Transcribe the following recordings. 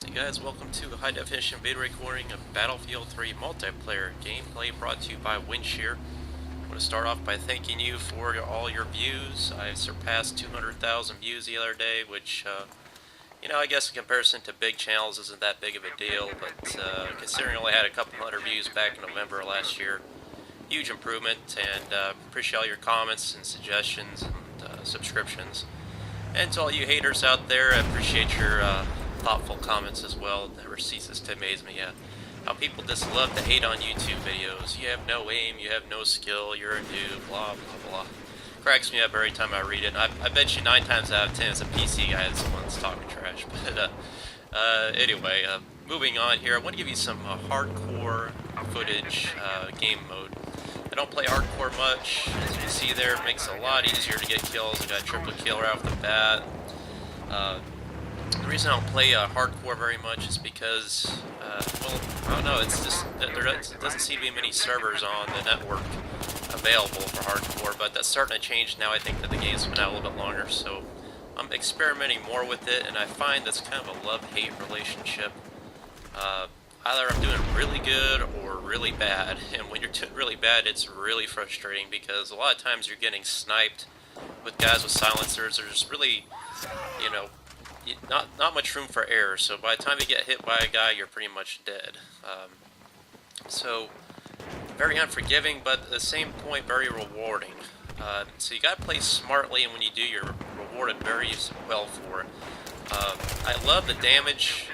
Hey guys, welcome to a high definition video recording of Battlefield 3 multiplayer gameplay brought to you by Windshear. I want to start off by thanking you for all your views. I surpassed 200,000 views the other day, which, I guess in comparison to big channels isn't that big of a deal, but considering I only had a couple hundred views back in November last year, huge improvement, and appreciate all your comments and suggestions and subscriptions. And to all you haters out there, I appreciate your thoughtful comments as well. It never ceases to amaze me. How people just love to hate on YouTube videos. You have no aim, you have no skill, you're a noob, blah blah blah. Cracks me up every time I read it. I bet you 9 times out of 10 it's a PC guy that's the one that's talking trash. But anyway, moving on here, I want to give you some hardcore footage game mode. I don't play hardcore much. As you can see there, it makes it a lot easier to get kills. I got a triple kill right off the bat. The reason I don't play hardcore very much is because, well, I don't know, it's just, there doesn't seem to be many servers on the network available for hardcore, but that's starting to change now. I think that the game's been out a little bit longer, so I'm experimenting more with it, and I find that's kind of a love-hate relationship. Either I'm doing really good or really bad, and when you're doing really bad, it's really frustrating because a lot of times you're getting sniped with guys with silencers. There's really, not much room for error, so by the time you get hit by a guy, you're pretty much dead. So, very unforgiving, but at the same point, very rewarding. So you gotta play smartly, and when you do, you're rewarded very well for it. I love the damage,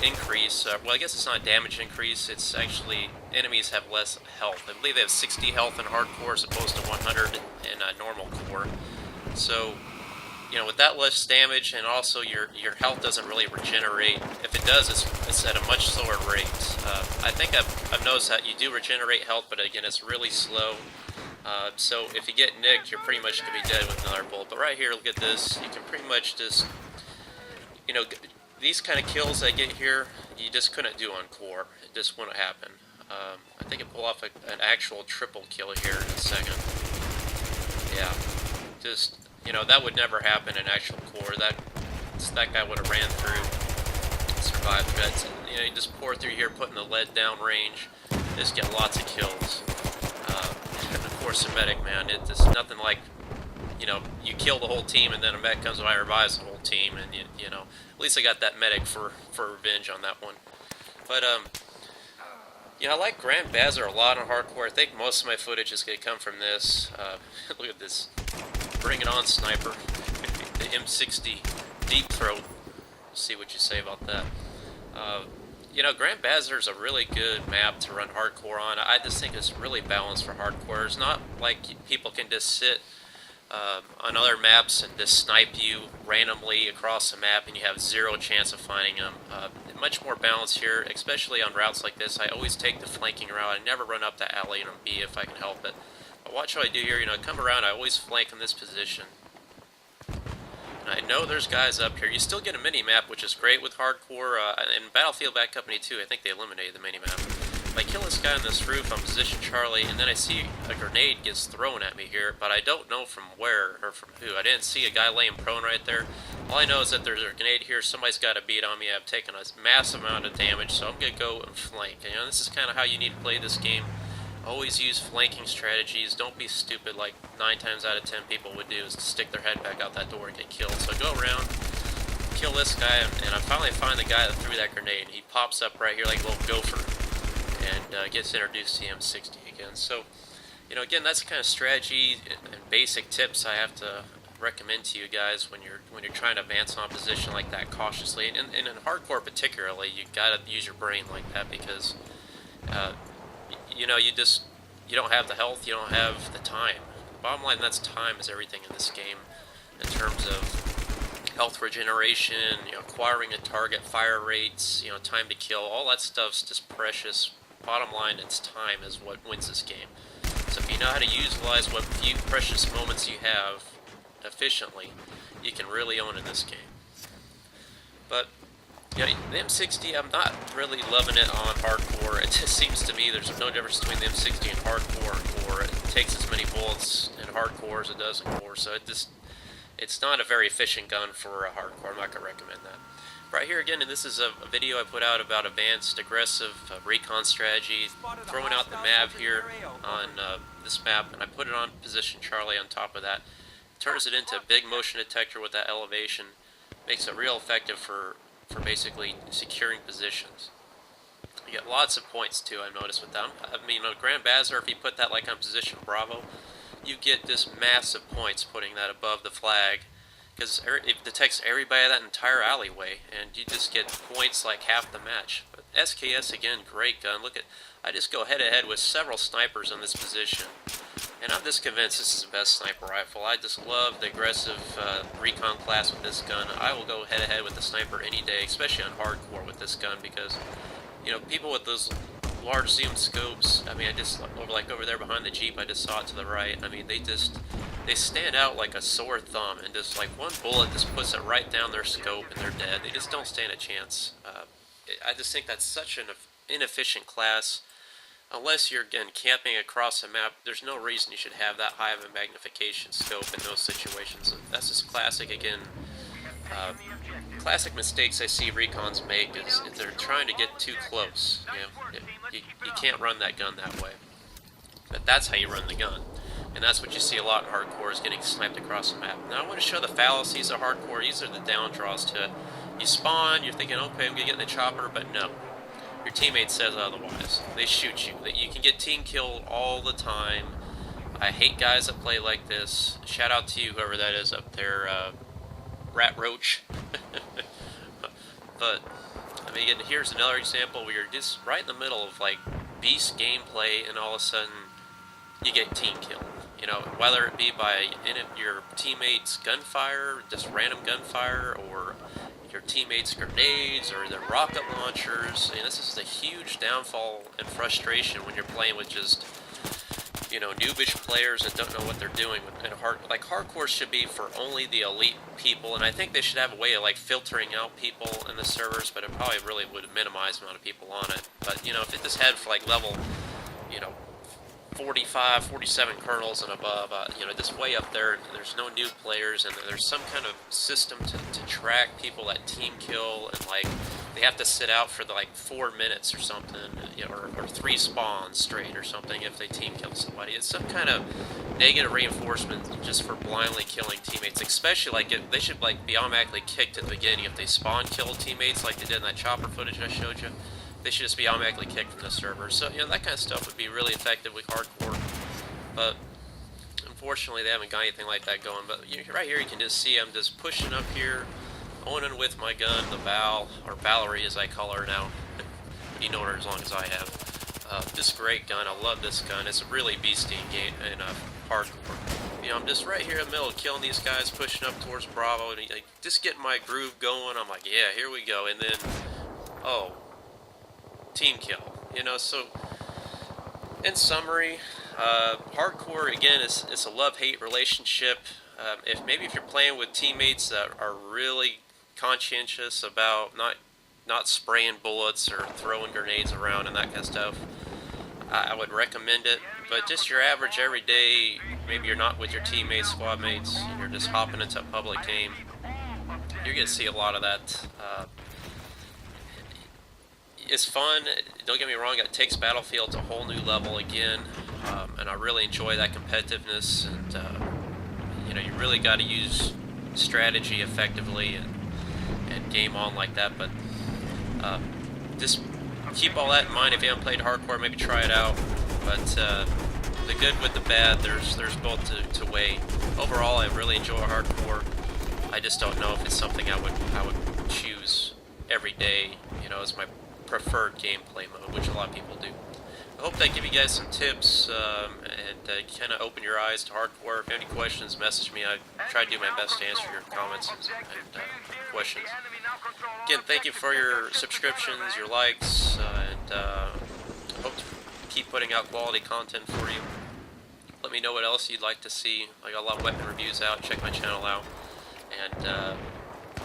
increase. Well, I guess it's not a damage increase, it's actually enemies have less health. I believe they have 60 health in hardcore as opposed to 100 in normal core. So, with that less damage, and also your health doesn't really regenerate. If it does, it's at a much slower rate. I think I've noticed that you do regenerate health, but again, it's really slow. So if you get nicked, you're pretty much going to be dead with another bullet. But right here, look at this. You can pretty much just, these kind of kills I get here, you just couldn't do on core. It just wouldn't happen. I think I pull off an actual triple kill here in a second. Yeah, just... that would never happen in actual core. That guy would have ran through, survived threats. And, you just pour through here, putting the lead down range, just get lots of kills. And of course, the medic, man, it's just nothing like, you kill the whole team, and then a medic comes by and revives the whole team, and at least I got that medic for revenge on that one. But I like Grand Bazaar a lot on hardcore. I think most of my footage is going to come from this. Look at this. Bring it on, sniper. The M60 deep throat. See what you say about that. Grand Bazaar is a really good map to run hardcore on. I just think it's really balanced for hardcore. It's not like people can just sit on other maps and just snipe you randomly across the map and you have zero chance of finding them. Much more balanced here, especially on routes like this. I always take the flanking route. I never run up the alley and on B if I can help it. Watch what I do here, I come around, I always flank in this position. And I know there's guys up here. You still get a mini-map, which is great with hardcore. In Battlefield Bad Company 2, I think they eliminated the mini-map. If I kill this guy on this roof on position Charlie, and then I see a grenade gets thrown at me here, but I don't know from where or from who. I didn't see a guy laying prone right there. All I know is that there's a grenade here, somebody's got a beat on me, I've taken a massive amount of damage, so I'm going to go and flank. This is kind of how you need to play this game. Always use flanking strategies. Don't be stupid like 9 times out of 10 people would do, is to stick their head back out that door and get killed. So I go around, kill this guy, and I finally find the guy that threw that grenade. He pops up right here like a little gopher and gets introduced to the M60 again. So, again, that's the kind of strategy and basic tips I have to recommend to you guys when you're trying to advance on a position like that cautiously. And in hardcore particularly, you gotta use your brain like that because you don't have the health, you don't have the time. Bottom line, that's time is everything in this game in terms of health regeneration, acquiring a target, fire rates, time to kill, all that stuff's just precious. Bottom line, it's time is what wins this game. So if you know how to utilize what few precious moments you have efficiently, you can really own in this game. But the M60, I'm not really loving it on hardcore. It just seems to me there's no difference between the M60 and hardcore, or it takes as many bullets in hardcore as it does in core, so it's not a very efficient gun for hardcore. I'm not going to recommend that. Right here again, and this is a video I put out about advanced aggressive recon strategy, throwing out the MAV here on this map, and I put it on position Charlie on top of that. Turns it into a big motion detector with that elevation, makes it real effective for basically securing positions. You get lots of points too, I've noticed with them. I mean, on Grand Bazaar, if you put that like on position Bravo, you get just massive points putting that above the flag, because it detects everybody that entire alleyway, and you just get points like half the match. But SKS again, great gun. Look at, I just go head to head with several snipers on this position, and I'm just convinced this is the best sniper rifle. I just love the aggressive recon class with this gun. I will go head to head with the sniper any day, especially on hardcore with this gun, because you know, people with those large zoom scopes, I mean, I just, like over there behind the Jeep, I just saw it to the right, I mean, they stand out like a sore thumb, and just like one bullet just puts it right down their scope and they're dead. They just don't stand a chance. I just think that's such an inefficient class. Unless you're, again, camping across the map, there's no reason you should have that high of a magnification scope in those situations. And that's just classic, again, classic mistakes I see recons make is if they're trying to get too close. You know, you can't run that gun that way. But that's how you run the gun. And that's what you see a lot in hardcore, is getting sniped across the map. Now I want to show the fallacies of hardcore. These are the down draws to it. You spawn, you're thinking, okay, I'm going to get in the chopper, but no. Your teammate says otherwise. They shoot you. You can get team killed all the time. I hate guys that play like this. Shout out to you, whoever that is up there, Rat Roach. But, I mean, again, here's another example where you're just right in the middle of, like, beast gameplay, and all of a sudden, you get team killed. You know, whether it be by your teammates' gunfire, just random gunfire, or your teammates' grenades, or their rocket launchers. I mean, this is the huge downfall and frustration when you're playing with just, you know, noobish players that don't know what they're doing. And hardcore should be for only the elite people, and I think they should have a way of like filtering out people in the servers, but it probably really would minimize the amount of people on it. But, you know, if it just had for like level, you know, 45, 47 kernels and above, you know, just way up there, there's no new players, and there's some kind of system to track people that team kill, and like they have to sit out for like 4 minutes or something, you know, or 3 spawns straight or something if they team kill somebody. It's some kind of negative reinforcement just for blindly killing teammates, especially like they should like be automatically kicked at the beginning if they spawn kill teammates like they did in that chopper footage I showed you. They should just be automatically kicked from the server. So, you know, that kind of stuff would be really effective with hardcore. But, unfortunately, they haven't got anything like that going. But right here, you can just see I'm just pushing up here, owning with my gun, the Val, or Valerie as I call her now. You know her as long as I have. This great gun. I love this gun. It's a really beastie in hardcore. You know, I'm just right here in the middle, killing these guys, pushing up towards Bravo, and like, just getting my groove going. I'm like, yeah, here we go. And then, oh, team kill, you know. So in summary, hardcore again is a love-hate relationship. If you're playing with teammates that are really conscientious about not spraying bullets or throwing grenades around and that kind of stuff, I would recommend it. But just your average everyday, maybe you're not with your teammates, squad mates, and you're just hopping into a public game, you're gonna see a lot of that. It's fun, don't get me wrong, it takes Battlefield to a whole new level again, and I really enjoy that competitiveness, and you know, you really got to use strategy effectively and game on like that, but just keep all that in mind. If you haven't played hardcore, maybe try it out, but the good with the bad, there's both to weigh. Overall, I really enjoy hardcore. I just don't know if it's something I would choose every day, you know, as my preferred gameplay mode, which a lot of people do. I hope that give you guys some tips and kind of open your eyes to hardcore. If you have any questions, message me. I try to do my best to answer your comments and questions. Again, thank you for your subscriptions, your likes, and hope to keep putting out quality content for you. Let me know what else you'd like to see. I got a lot of weapon reviews out. Check my channel out, and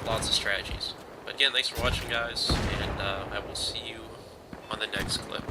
lots of strategies. But again, thanks for watching, guys, and I will see you on the next clip.